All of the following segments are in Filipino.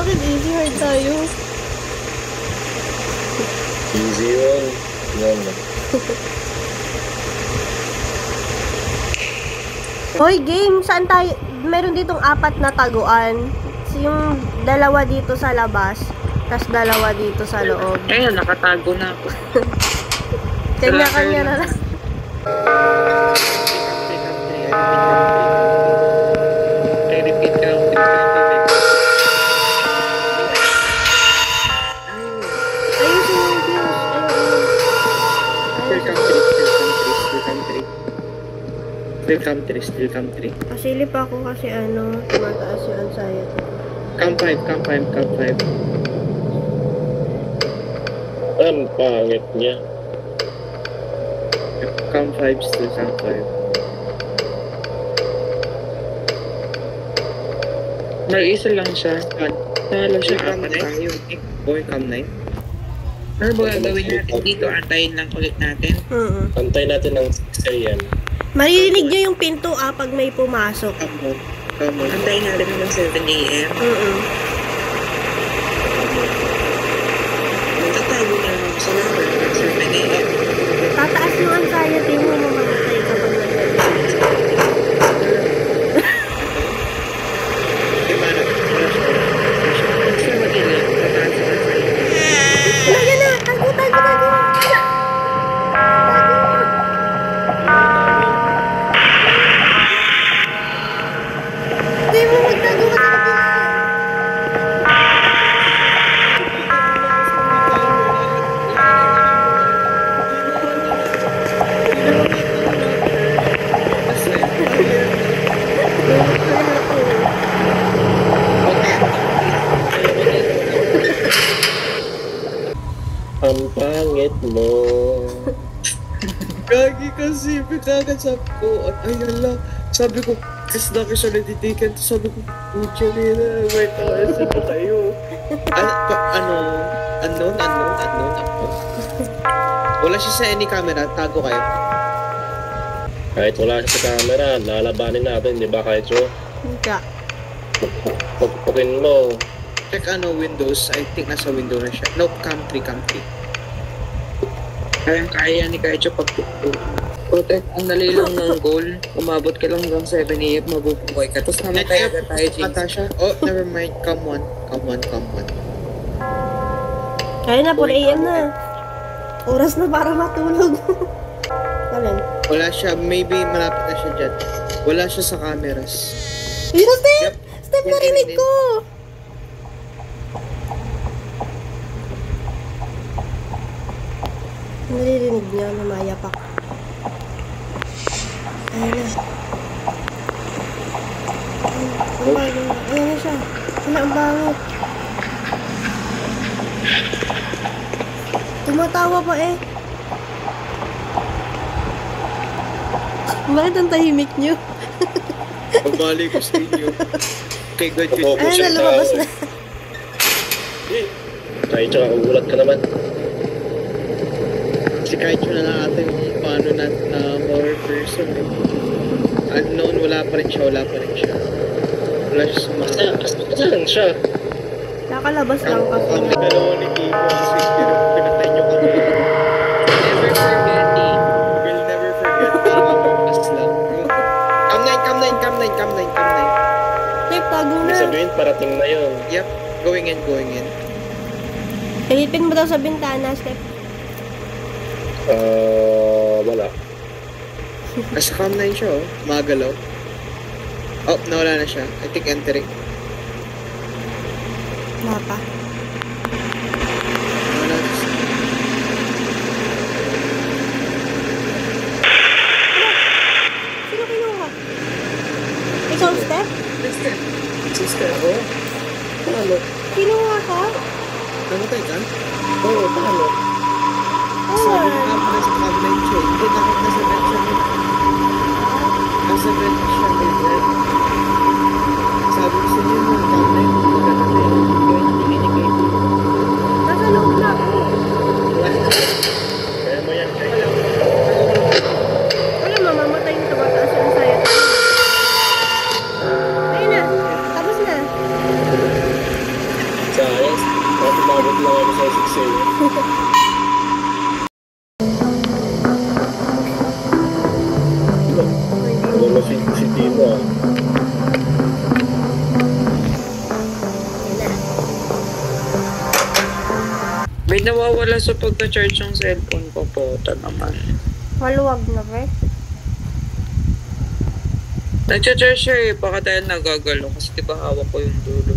Bakit easy hard tayo? Easy yun. Yan. Hoy, game! Saan tayo? Meron ditong 4 na taguan. Yung 2 dito sa labas, tas 2 dito sa loob. Ayun, nakatago na ako. Kanya-kanya na lang. I repeat ka lang. Ayusin mo yung views. Still country. Pasilip ako kasi tumataas yung anxiety. Camp 5. Ang pangit niya. Camp 5, still Camp 5. Mag-isa lang siya. Talo siya. Apat tayo. Boy, Camp 9. Ano ba gagawin natin dito? Antayin lang ulit natin. Antay natin ng 6 a.m. Maririnig nyo yung pinto pag may pumasok. Come on. Antayin natin hanggang 7 a.m. Magtatago na lang ako sa number hanggang 7 a.m. Tataas yung anxiety mo, mamamatay kapag nag-realize. Lagyan na! Tago! Hindi mo magtago ka sa Ang pangit mo. Gagi kasi, pagkakat sabi ko, ayun lang, sabi ko, kasi na ko siya natitikan, sabi ko, pucha nila, wait ako, saan tayo? Unknown. Wala siya sa any camera, tago kayo. Kahit wala siya sa camera, lalabanin natin, di ba kahit so? Hindi. Pagpukin mo. Check Windows, I think nasa window na siya. Nope, Cam 3. Kaya ni Kaicho pagpukpuk. Protect, ang nalilong ng goal, umabot ka lang hanggang 7 a.m, mabubuhay ka. Tapos namatay agad tayo, James. Oh, never mind, come on. Kaya na, 4 a.m. na. Oras na para matulog. Alin? Wala siya, maybe malapit na siya dyan. Wala siya sa cameras. Pero Steph! Steph, narinig ko! Naririnig niya, namayapak. Ayun na. Ayun na siya. Ang bangit. Tumatawa pa eh. Bakit ang tahimik niyo? Pabalik ko sa inyo. Kay God yun. Ayun na, lumabas na. Kahit siya, ulat ka naman. Si Kaicho na lang ata yung paano na horror person. Unknown, wala pa rin siya. Wala siya sa mga... Saan siya? Nakalabas lang kasi. Ang nagalawa ni Kiko kasi pinatay niyo kami. Never forget eh. We'll never forget. Mas lang. Cam 9. Steph, tago Ibig na. sabihin, parating na yun. Yep, going in. Silipin mo daw sa bintana, Steph. Wala. Nasa Cam 9 siya oh. Magalaw. Oh, nawala na siya. I think entering. Wala pa. Nawala na siya. Sino kinuha? Ikaw, Steph? Sister, oh. Paano? Kinuha ka? Namatay ka? Oo, paano? Sabi mo nga pala sa Cam 9 siya. Hindi nakit nasa vent siya. Nasa vent siya, may vent. Sabi ko sa inyo, Cam 9, Nasa loob na ako. Kaya mo yan, kaya. Wala, mamamatay yung tumataas yung anxiety. Ayun na. Tapos na. lang ako sa 6 a.m. Wala si Timo ah. May nawawala sa pagka-charge yung cellphone ko po. Naman. Maluwag na, pre. Nag-charge siya eh. Baka dahil nagagalo. Kasi diba hawak ko yung dulo.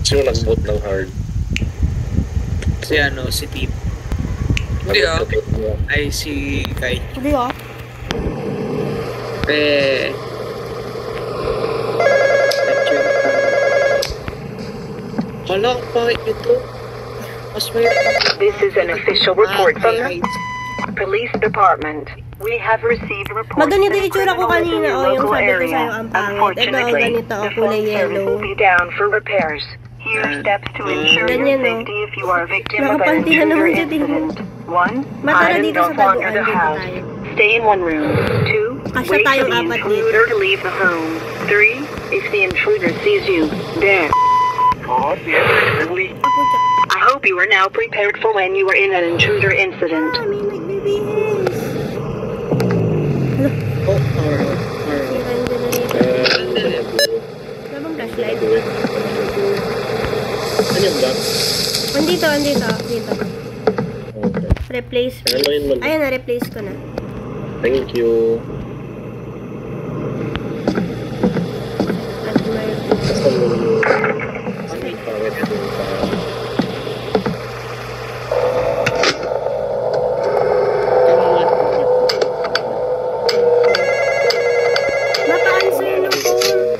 Sino nag-boot ng hard? Si ano, si Tip. Hindi ah. Ay, si Kai. Hindi ah. Eh... Hala, bakit ito? Mas may... This is an official report from the police department. We have received reports Maganito of yung itsura ko criminals in kanina, your oh, yung local sabi ko area. sa'yo, ang pangit. Ito, Unfortunately, ganito, the kulay phone service yellow. will be down for repairs. Here are steps to ensure your Ganyan, no? safety if you are a victim of an Nakapanty na intruder naman siya, tingnan. incident. 1. Matara Hide and dito sa don't wander taguan, the dito house. tayo. Stay in one room. 2. Kasya Wait for tayong the apat intruder to leave the home. 3. If the intruder sees you, then... Ako siya. I hope you are now prepared for when you are in an intruder incident. Ah, may nagbibihis. Oh, alright. Sira yung generator. Wala bang flashlight? Ano yung box? Andito, andito. Dito. Okay. Replace. Ano yun mo? Ayan na, replace ko na. Thank you. At may... Basta mo yung... Pangit yung Mapa-answer ng phone.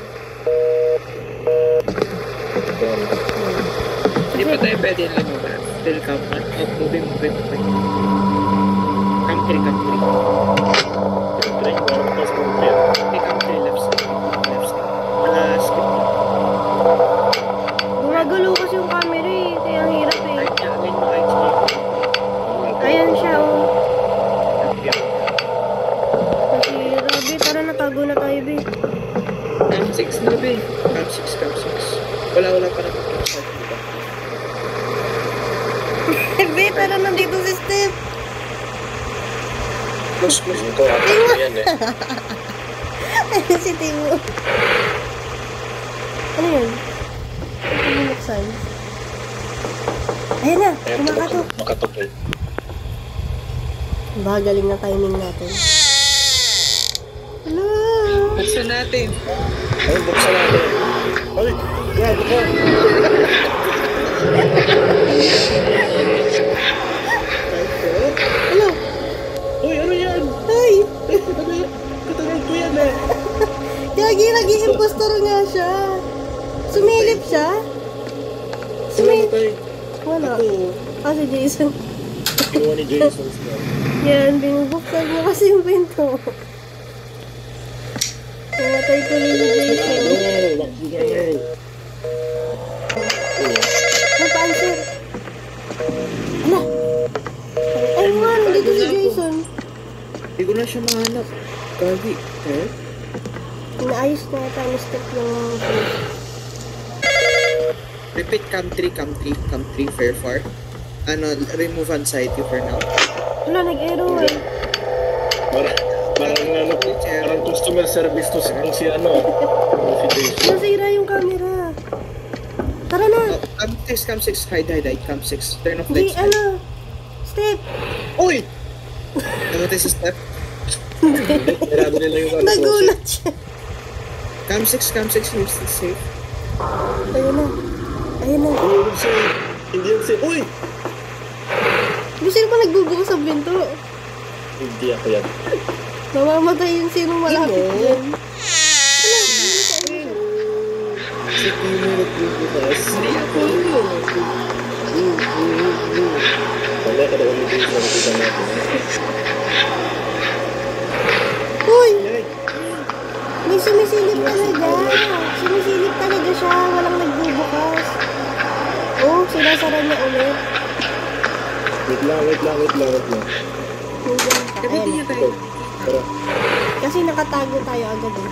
Hindi pa tayo pwede lang mo ba? Still come on. Oh, moving. Come 3. Try ko ang pas mong trip. Okay, come 3 left side. Left side. Skip. Gumagulo kasi yung camera eh. Kaya ang hirap eh. Right niya. Again, right side. Ayan siya oh. Kasi grabe, tara natago na tayo be. Cam 6 na ba eh? Cam 6. Wala pa naman cam 6. Diba? Be, tara nandito si Steph. Close. Ito, ako yan eh. Ayun si Timo. Ano yun? Ano binuksan? Ayan na, kumakatok. Makatok eh. Galing na timing natin. Hello! Buksan natin. Ay, buksan natin. Ay, grabe ka. Hello! Uy, ano yan? Ay! Katangan ko yan eh. Gagi, nag-i-impostor nga siya. Sumilip siya? Sumamatay. Wala. Ako, Ah, si Jason. kinuha ni Jason Smith. Yan, binubuksan mo kasi yung pinto. Pumatay tuloy si Jason. Ang pa-answer. Ala! Ay man, dito si Jason. Hindi ko na siya mahanap. Gagi. Eh? Inaayos na ata ni step yung face. Repeat cam 3, fair far. Ano, remove anxiety for now. Wala, nag-arrow eh. Parang customer service to si ano. Si Jason. Nasira yung camera. Tara na. Cam 6, hide. Cam 6, turn off Di, lights. ano? Step. Uy! Namatay si Steph. Grabe nila yung ano. Nagulat siya. Cam 6, you're still safe. Ayun na. Ayun na. Hindi yung si... Uy! Di sino pa nagbubukas sa pinto? Hindi ako yan. Mamamatay yung sino malapit dyan. Si Timo nagbubukas. Hindi ako. Wala ka na ulit yung nakikita natin. Uy! May sumisilip talaga. Sumisilip talaga siya. Walang nagbubukas. Oh, sinasara niya ulit. Wait lang. Nandiyan pa. Ayan. Tayo. Tara. Kasi nakatago tayo agad eh.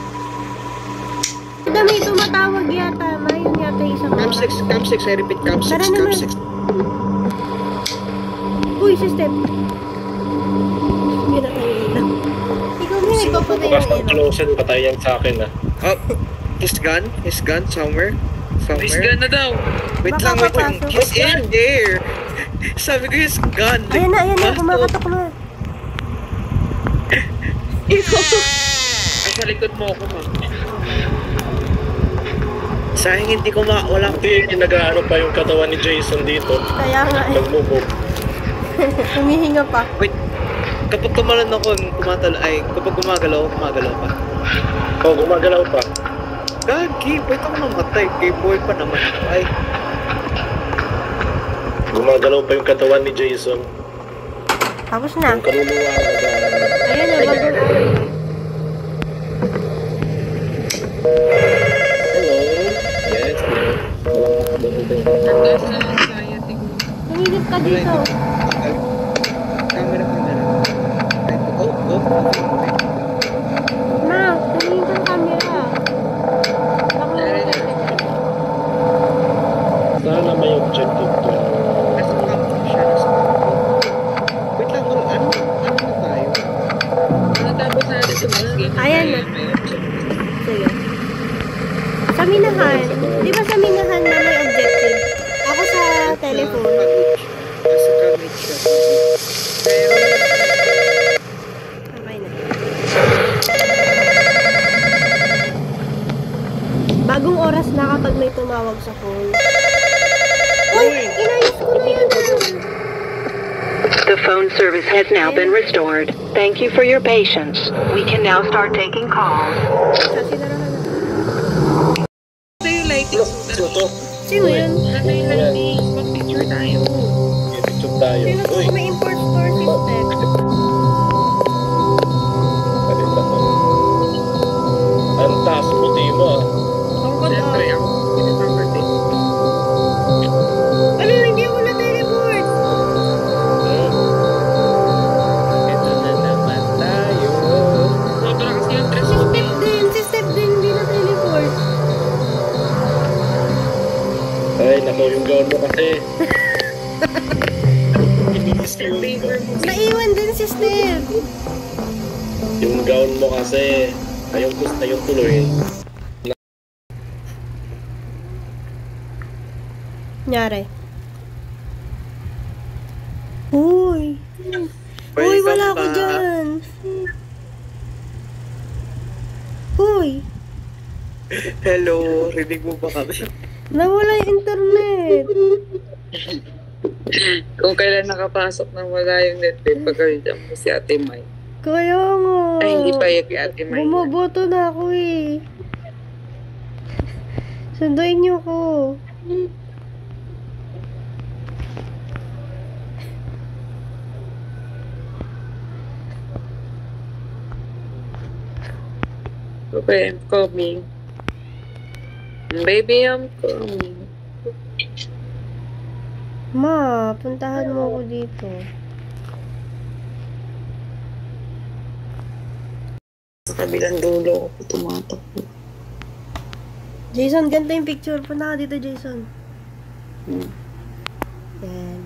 Aga, may tumatawag yata. Mayroon yata isang Cam 6, I repeat, Cam 6, Tara Cam naman. 6. Uy, si Step. Mira tayo ilaw. Ikaw nga, nagpapatay Bukas ng ng ilaw. closet, patayan sa akin ah. Oh, his gun, somewhere. Miss gun na daw. Wait Baka lang, wait lang. papasok. He's in there. Sabi ko his gun. Ayan na, Pasok. kumakatok na. Ay, sa likod mo ako, ma'am. Sayang hindi ko wala ko. Hindi, nag-ano pa yung katawan ni Jason dito. Kaya nga eh. Nagmumove. Humihinga pa. Wait. Kapag tumalon ako, kapag gumagalaw pa. Oh, gumagalaw pa. Gagi, wait ako mamatay. Gay boy pa naman. Ay, Gumagalaw pa yung katawan ni Jason. Tapos na. Yung kaluluwa Ayan na, bagong oras. Hello. Yes. Nandun sa anxiety ko. Tumilip ka dito. camera. Ay, oh. Ma, tumingin kang camera. Baka Sana may objective to. Nasa camera siya. Wait lang, ano na tayo? Natapos natin sa mas game. Ayan na. Sige. Sa minahan. Di ba sa minahan na may objective? Ako sa telephone. Nasa camera siya. Pero, Okay na. Bagong oras na kapag may tumawag sa phone. Uy! Inayos ko na yan! The phone service has now been restored. Thank you for your patience. We can now start taking calls. Sasinarahan na. Ito yung lighting. Sino to? Sino yun? Ito yung lighting. Mag-picture tayo. I-picture tayo. Sino to? Uy. May import store system. Kalit ako. Ang taas puti mo ah. Tungkol Siyempre, ako. Pinag-birthday. Ano, hindi ako na-teleport. ito na naman tayo. Sobra kasi yung dress Si ko. Step din, hindi na-teleport. Ay, nako yung gown mo kasi. Your favor mo. Naiwan din si Step. Yung gown mo kasi. Ayong tuloy. Nyari. Uy! Uy, wala ako dyan. Uy! Hello, rinig mo ba kami? Nawala yung internet. Kung kailan nakapasok nang wala yung netbed, pagkalitan mo si Ate May. Kaya nga. Ay, hindi pa yung kay Ate May. Bumoboto na ako eh. Sunduin niyo ko. Okay, I'm coming. Baby, I'm coming. Ma, puntahan mo ako dito. Sa kabilang dulo ako tumatakbo. Jason, ganda yung picture. Punta ka dito, Jason. Yan.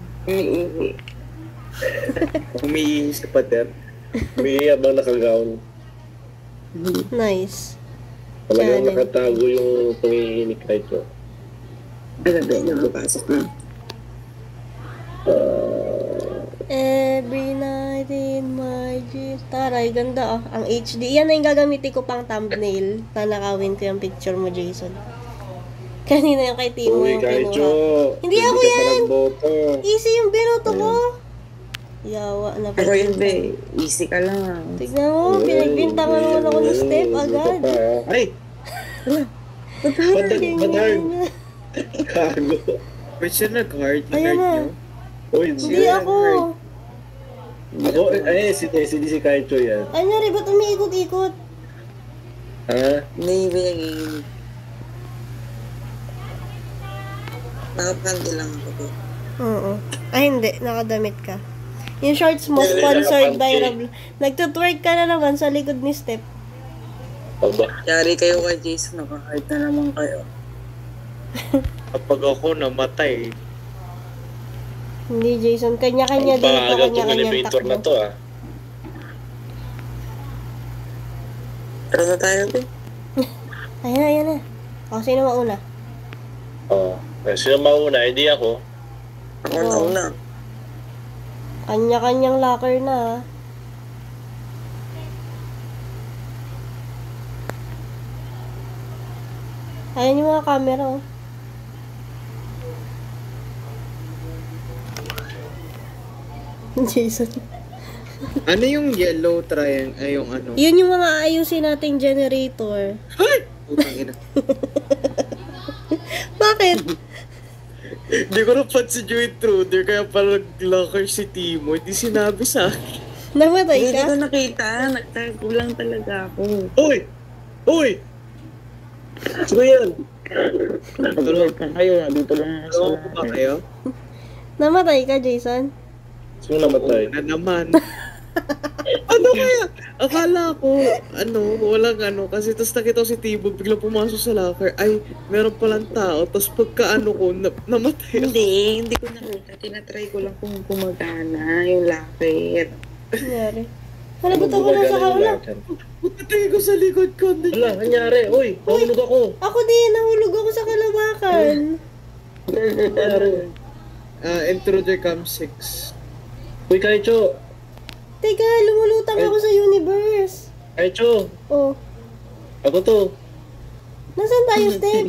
Umiihi sa pader. May habang nakagown. Nice. Talagang Yan. nakatago yung pangihinig kahit ko. Every night in my dreams. Taray, ganda ah. Ang HD. Yan na yung gagamitin ko pang thumbnail. Tanakawin ko yung picture mo, Jason. Kanina yung kay Timo Uy, yung kahit kinuha. yo. Hindi ako ka yan. pa nagboto. Easy yung binoto ko. Yawa na pa. Ako yun, be. Easy ka lang. Tignan mo, pinagbintangan naman ako ng Step agad. Ay! Ba't Ganyan hard? na. Kago. Wait, siya nag-hard? Ayun na. Nag-hard Uy, Hindi ako. Ako, si Kaicho yan. Ano rin, ba't umiikot-ikot? Ha? Maybe naging... Nakapanti lang ako. Oo. Ay, hindi. Nakadamit ka. Yung shorts mo, sponsored by Rob. Nagtutwerk ka na naman sa likod ni Step. Aba, Yari kayo kay Jason, nakahide na naman kayo. Kapag ako namatay, Hindi, Jason. Kanya-kanya ang dito, bagal tong kanya-kanyang elevator na to takbo. ah. Tara na tayo, be. Ayan na. O, sino mauna? Oo. Sino mauna? Hindi ako. Ako na una. Kanya-kanyang locker na, ah. Ayan yung mga camera, oh. Jason. ano yung yellow triangle? Ay, yung ano? Yun yung mga ayusin nating generator. Putang ina. Bakit? Hindi ko napansin yung intruder, kaya pala nag-locker si Timo. Hindi sinabi sa akin. Namatay Hindi ka? ko nakita. Nagtago lang talaga ako. Uy! Uy! Sino yan? Tulog ka kayo. Dito lang Ano ko ba kayo? Namatay ka, Jason? Sino namatay? Na naman. Ano kaya? Akala ko, walang kasi tapos nakita ko si Timo, biglang pumasok sa locker. Ay, meron palang tao. Tapos pagka ko, namatay ako. Hindi ko nakita. Tinatry ko lang kung gumagana yung lapit. Nangyari. Nalagot ako lang sa kaula. Pagkatay ko sa likod ko. Wala, nangyari. Uy, nahulog ako. Ako din, nahulog ako sa kalawakan. Intruder cam 6. Uy, Kaicho. Teka, lumulutang ako sa universe. Kaicho. Oh, Ako to. nasaan tayo, Step?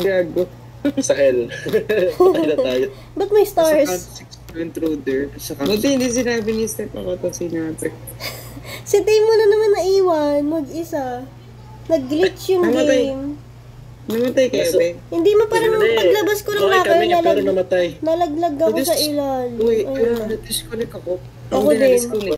Gago. Sa hell. Patay na tayo. Ba't may Sa cam stars? 6 intruder. Sa cam Buti hindi sinabi ni Step ako to sinabi. Si Timo na naman naiwan, mag-isa. Nag-glitch yung Namatay. game. Namatay kayo, be? Hindi mo parang Hindi. paglabas ko ng Okay locker, kami niya, pero namatay. nalaglag ako sa ilal. Uy, Ayun na. na-disconnect ako. Ako Hindi din. na-disconnect.